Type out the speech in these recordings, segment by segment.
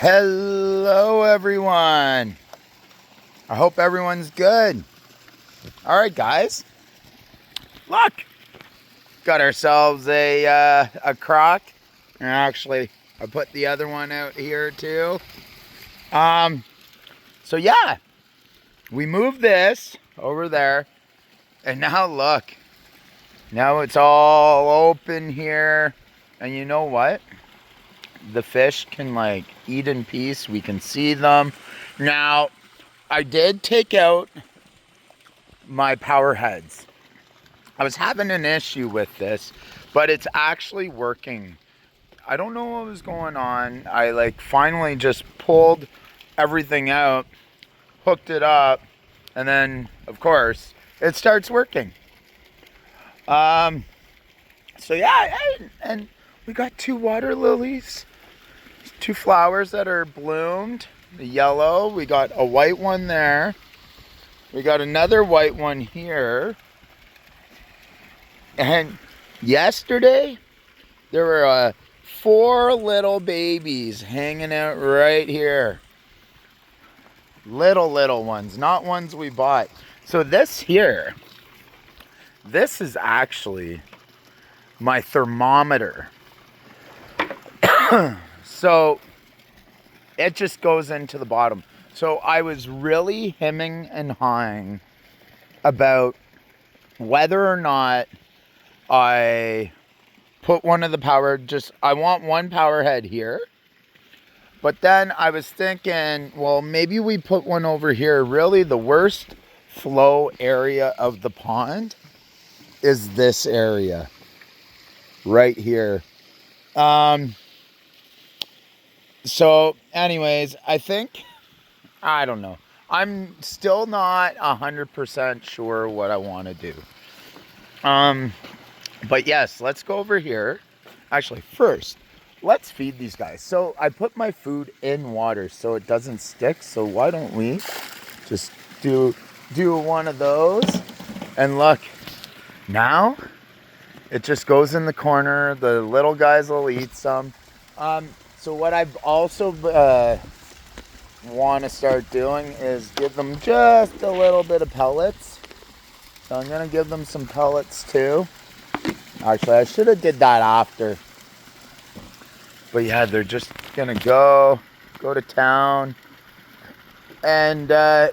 Hello, everyone. I hope everyone's good. All right, guys. Look, got ourselves a crock. And actually, I put the other one out here too. So yeah, we moved this over there, and now look. Now it's all open here, and you know what? The fish can like eat in peace. We can see them. Now, I did take out my power heads. I was having an issue with this, but it's actually working. I don't know what was going on. I like finally just pulled everything out, hooked it up, and then of course it starts working. So yeah, and we got two water lilies, two flowers that are bloomed, the yellow. We got a white one there. We got another white one here. And yesterday, there were 4 little babies hanging out right here. Little ones, not ones we bought. So this here, this is actually my thermometer. So it just goes into the bottom. So I was really hemming and hawing about whether or not I put one of the I want one power head here. But then I was thinking, well, maybe we put one over here. Really, the worst flow area of the pond is this area right here. So anyways, I don't know. I'm still not 100% sure what I want to do. But yes, let's go over here. Actually, first, let's feed these guys. So I put my food in water so it doesn't stick. So why don't we just do one of those? And look, now it just goes in the corner. The little guys will eat some. So what I've also want to start doing is give them just a little bit of pellets. So I'm going to give them some pellets too. Actually, I should have did that after. But yeah, they're just going to go to town and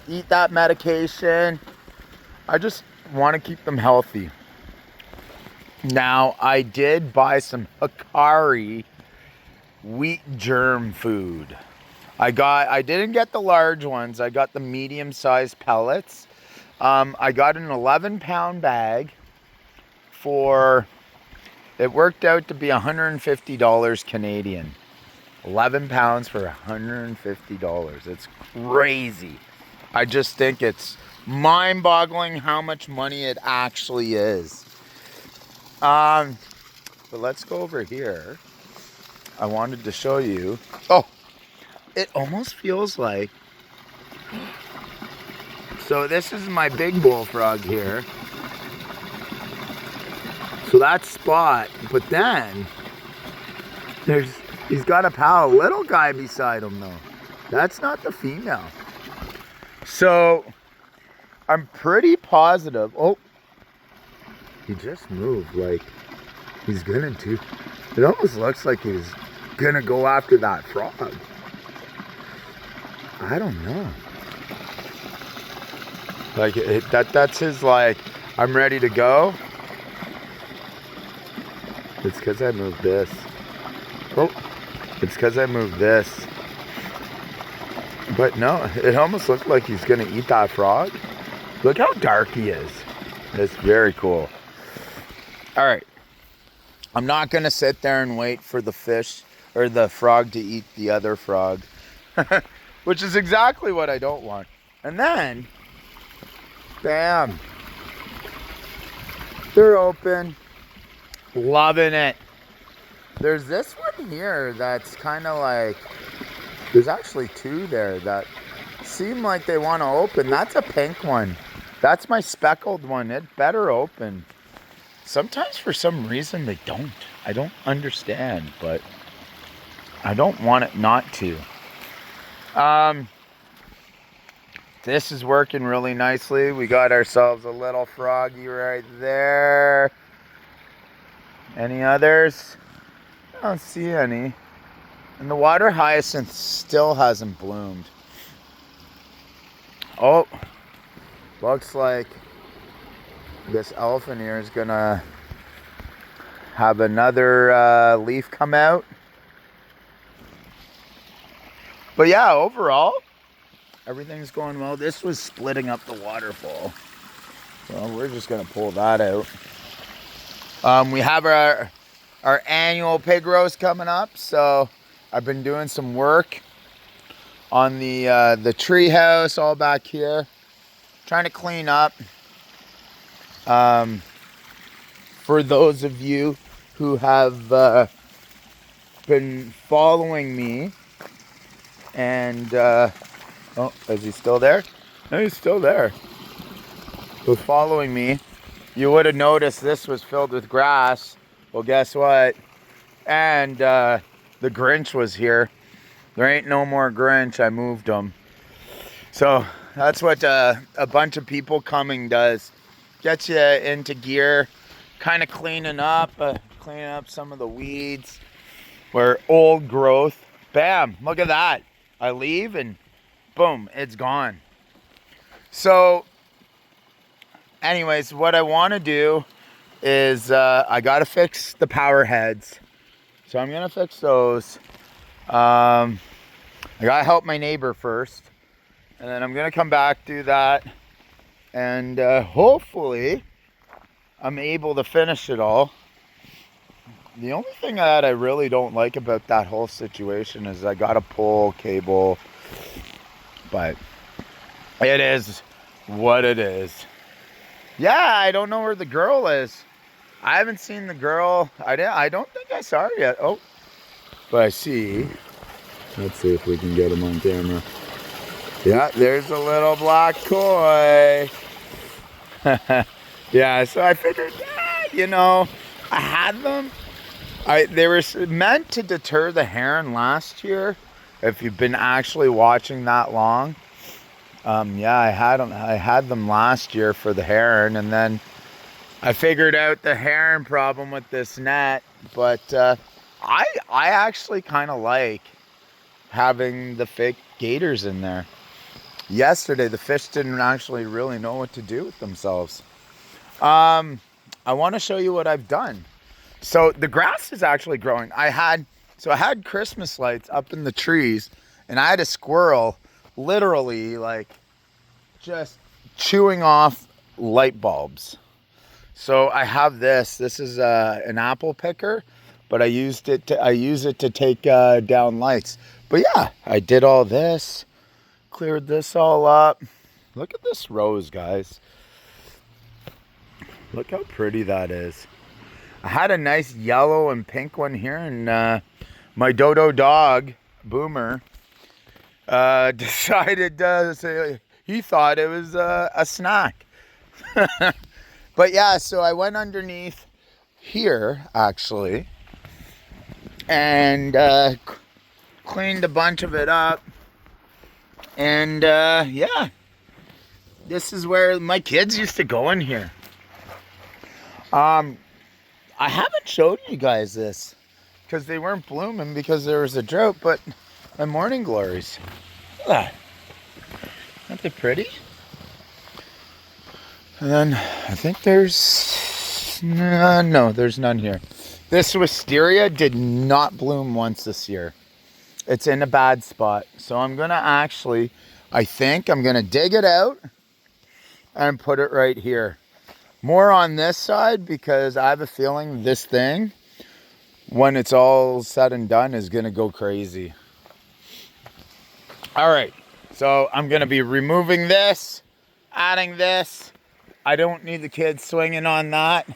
eat that medication. I just want to keep them healthy. Now, I did buy some Hikari wheat germ food. I didn't get the large ones. I got the medium-sized pellets. I got an 11-pound bag it worked out to be $150 Canadian. 11 pounds for $150. It's crazy. I just think it's mind-boggling how much money it actually is. But let's go over here. I wanted to show you. Oh, it almost feels like. So this is my big bullfrog here. So that's Spot, but then he's got a pal, little guy beside him though. That's not the female. So I'm pretty positive. Oh, he just moved like he's gonna do. It almost looks like he's gonna go after that frog. I don't know. Like that's his like, I'm ready to go. It's because I moved this. Oh, it's because I moved this. But no, it almost looked like he's going to eat that frog. Look how dark he is. It's very cool. All right. I'm not going to sit there and wait for the fish or the frog to eat the other frog. Which is exactly what I don't want. And then, bam. They're open. Loving it. There's this one here that's kind of like, there's actually 2 there that seem like they want to open. That's a pink one. That's my speckled one. It better open. Sometimes for some reason they don't. I don't understand, but I don't want it not to. This is working really nicely. We got ourselves a little froggy right there. Any others? I don't see any. And the water hyacinth still hasn't bloomed. Oh, looks like this elephant ear is gonna have another leaf come out. But yeah, overall, everything's going well. This was splitting up the waterfall. So we're just gonna pull that out. We have our annual pig roast coming up, so I've been doing some work on the tree house all back here, trying to clean up. For those of you who have been following me, and oh, is he still there? No, he's still there. Who's following me? You would have noticed this was filled with grass. Well, guess what? And the Grinch was here. There ain't no more Grinch. I moved him. So that's what a bunch of people coming does. Gets you into gear, kind of cleaning up some of the weeds. Where old growth. Bam! Look at that. I leave and boom, it's gone. So anyways, what I want to do is I got to fix the power heads. So I'm going to fix those. I got to help my neighbor first. And then I'm going to come back, do that. And hopefully I'm able to finish it all. The only thing that I really don't like about that whole situation is I got to pull cable. But it is what it is. Yeah, I don't know where the girl is. I haven't seen the girl. I don't think I saw her yet. Oh, but I see. Let's see if we can get him on camera. Yeah, there's a little black koi. Yeah, so I figured, I had them. They were meant to deter the heron last year. If you've been actually watching that long. Yeah, I had them last year for the heron, and then I figured out the heron problem with this net. But I actually kind of like having the fake gators in there. Yesterday, the fish didn't actually really know what to do with themselves. I want to show you what I've done. So the grass is actually growing. I had Christmas lights up in the trees, and I had a squirrel literally like just chewing off light bulbs. So I have this. This is an apple picker, but I use it to take down lights. But yeah, I did all this, cleared this all up. Look at this rose, guys. Look how pretty that is. I had a nice yellow and pink one here, and my dodo dog, Boomer, decided to say he thought it was a snack. But yeah, so I went underneath here, actually, and cleaned a bunch of it up. And yeah, this is where my kids used to go in here. I haven't showed you guys this because they weren't blooming because there was a drought, but my morning glories. Look at that. Aren't they pretty? And then I think there's none here. This wisteria did not bloom once this year. It's in a bad spot. So I'm going to I think I'm going to dig it out and put it right here. More on this side because I have a feeling this thing, when it's all said and done, is going to go crazy. All right. So I'm going to be removing this, adding this. I don't need the kids swinging on that.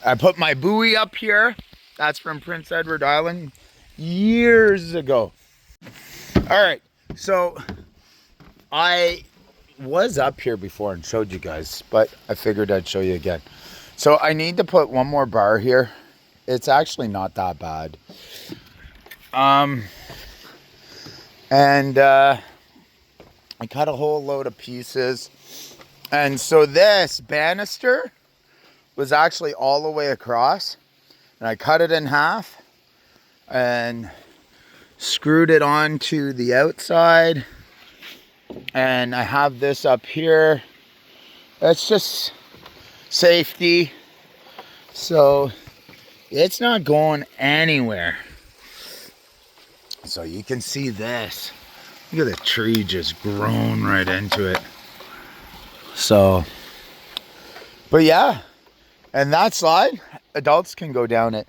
I put my buoy up here. That's from Prince Edward Island years ago. All right. So I was up here before and showed you guys, but I figured I'd show you again. So I need to put one more bar here. It's actually not that bad. And I cut a whole load of pieces. And so this banister was actually all the way across. And I cut it in half and screwed it onto the outside. And I have this up here. It's just safety. So it's not going anywhere. So you can see this. Look at the tree just grown right into it. So, but yeah. And that slide, adults can go down it.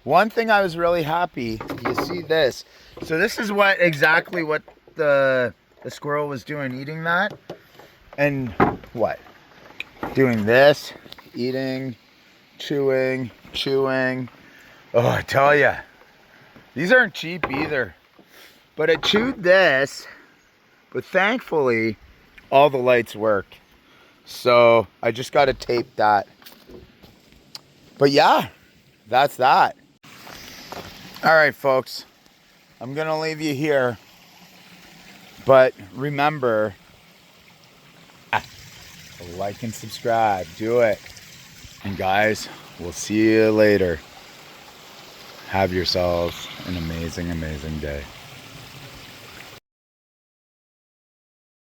One thing I was really happy, you see this. So this is exactly what the squirrel was doing, eating that. And what? Doing this, eating, chewing. Oh, I tell ya, these aren't cheap either. But it chewed this, but thankfully, all the lights work. So I just got to tape that. But yeah, that's that. All right, folks, I'm going to leave you here. But remember, like and subscribe. Do it. And guys, we'll see you later. Have yourselves an amazing, amazing day.